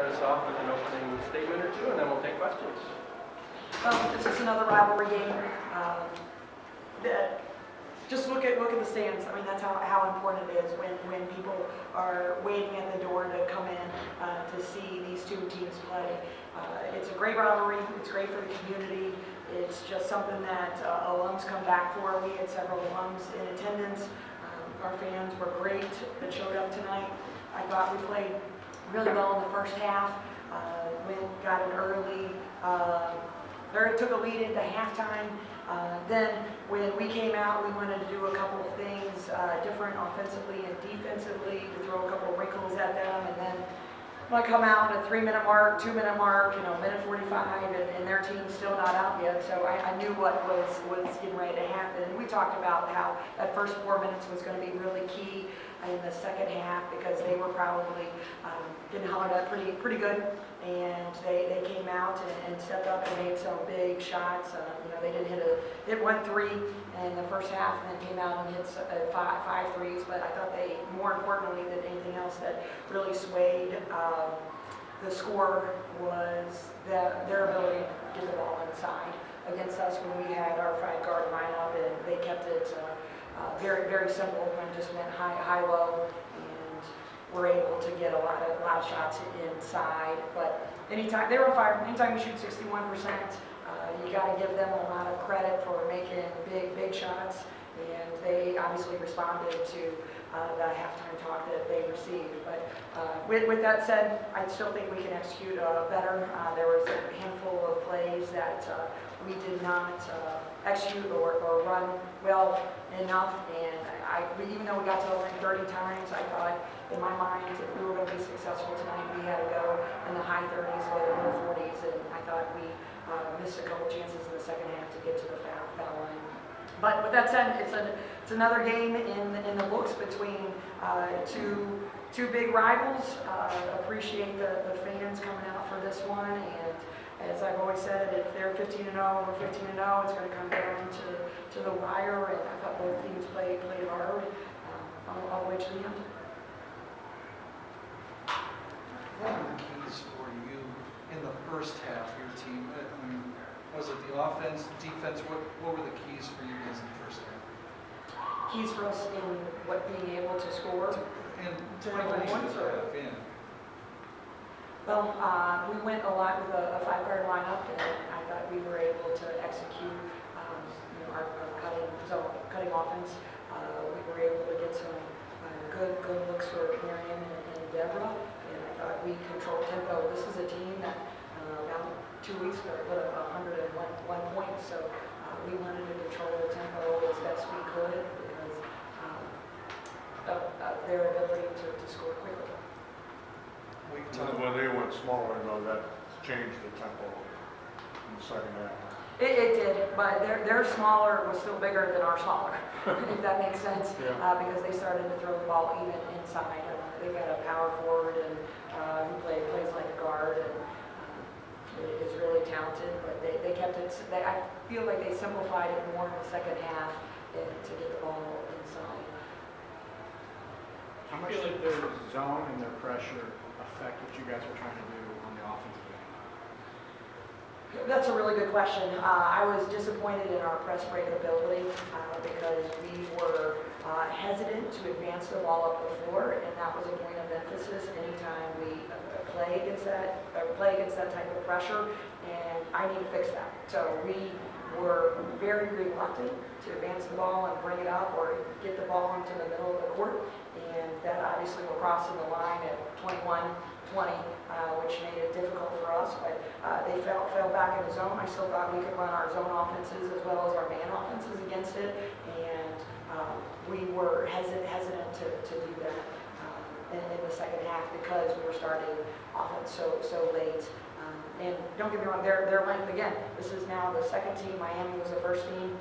start us off with an opening statement or two, and then we'll take questions. This is another rivalry game. Just look at the stands. I mean, that's how important it is when people are waiting at the door to come in to see these two teams play. It's a great rivalry. It's great for the community. It's just something that alums come back for. We had several alums in attendance. Our fans were great that showed up tonight. I thought we played really well in the first half. Got an early. Took a lead into halftime. Then when we came out, we wanted to do a couple of things different offensively and defensively to throw a couple of wrinkles at them. And then when I come out at 3-minute mark, 2-minute mark, minute 45, and their team's still not out yet. So I knew what was getting ready to happen. And we talked about how that first 4 minutes was going to be really key in the second half because they were probably getting hollered at pretty good. And they came out and stepped up and made some big shots. They didn't hit 1 3 in the first half, and then came out and hit five threes. But I thought they, more importantly than anything else, that really swayed the score was their ability to get the ball inside against us when we had our 5-guard lineup, and they kept it very, very simple and just went high, low. We're able to get a lot of shots inside, but anytime they were on fire. Anytime you shoot 61%, you got to give them a lot of credit for making big shots, and they obviously responded to the halftime talk that they received. But with that said, I still think we can execute better. There was a handful of plays that we did not execute or run well enough, and even though we got to the line 30 times, I thought in my mind if we were going to be successful tonight, we had to go in the high 30s or the low 40s, and I thought we missed a couple chances in the second half to get to the foul line. But with that said, it's another game in the books between two big rivals. Appreciate the fans coming out for this one, and as I've always said, if they're 15-0, we're 15-0. It's going to come down to the wire, and I thought both teams played hard all the way to the end. What were the keys for you in the first half, your team? I mean, was it the offense, defense? What were the keys for you guys in the first half? Keys for us in being able to score? And 21 points? Yeah. Well, we went a lot with a 5-guard lineup, and I thought we were able to execute our cutting offense. We were able to get some good looks for Marion and Deborah, and I thought we controlled tempo. This is a team that about 2 weeks ago put up 101 points, so we wanted to control the tempo as best we could because of their ability to score quickly. When they went smaller, that changed the tempo in the second half. It did, but their smaller was still bigger than our smaller, if that makes sense, Yeah. Because they started to throw the ball even inside. They've got a power forward and who plays like a guard and is really talented, but they kept it. I feel like they simplified it more in the second half to get the ball inside. How much did their zone and their pressure affect what you guys were trying to do on the offensive end? That's a really good question. I was disappointed in our press break ability because we were hesitant to advance the ball up the floor, and that was a point of emphasis anytime we play against that type of pressure, and I need to fix that. So we were very reluctant to advance the ball and bring it up or get the ball into the middle of the court, and that obviously we're crossing the line at 21-20, which made it difficult for us, but they fell back in the zone. I still thought we could run our zone offenses as well as our man offenses against it, and we were hesitant to do that in the second half because we were starting offense so late. And don't get me wrong, their length, again, this is now the second team. Miami was the first team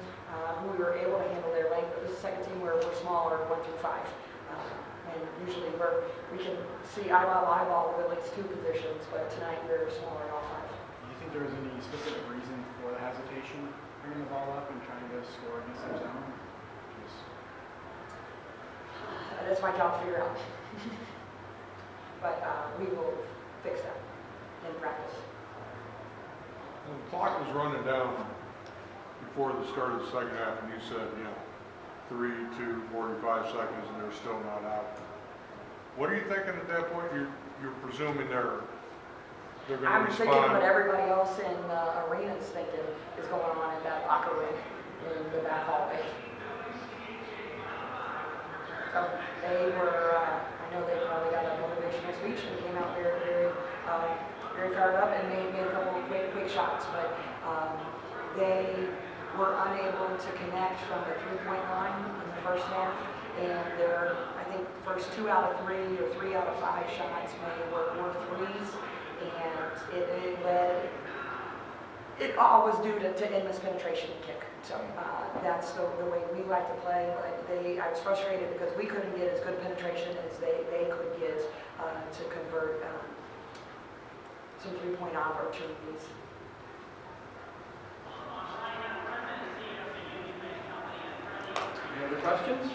who we were able to handle their length, but this is the second team where we're smaller, 1 through 5. And usually we can see eyeball with at least 2 positions, but tonight we're smaller in all 5. Do you think there was any specific reason for the hesitation bringing the ball up and trying to score against their zone? That's my job to figure out. But we will fix that. running down before the start of the second half, and you said, 3, 2, 45 seconds, and they're still not out. What are you thinking at that point? You're presuming they're going to I'm thinking what respond? everybody else in the arena is thinking is going on in that locker room in the back hallway. So they were, I know they probably got a motivational speech and came out very, very fired up and made a couple of quick shots, but they were unable to connect from the three-point line in the first half, and their, I think, first 2 out of 3 or 3 out of 5 shots were threes, and it led. It all was due to endless penetration and kick. So that's the way we like to play. But I was frustrated because we couldn't get as good penetration as they could get to convert some three-point opportunities. Any other questions?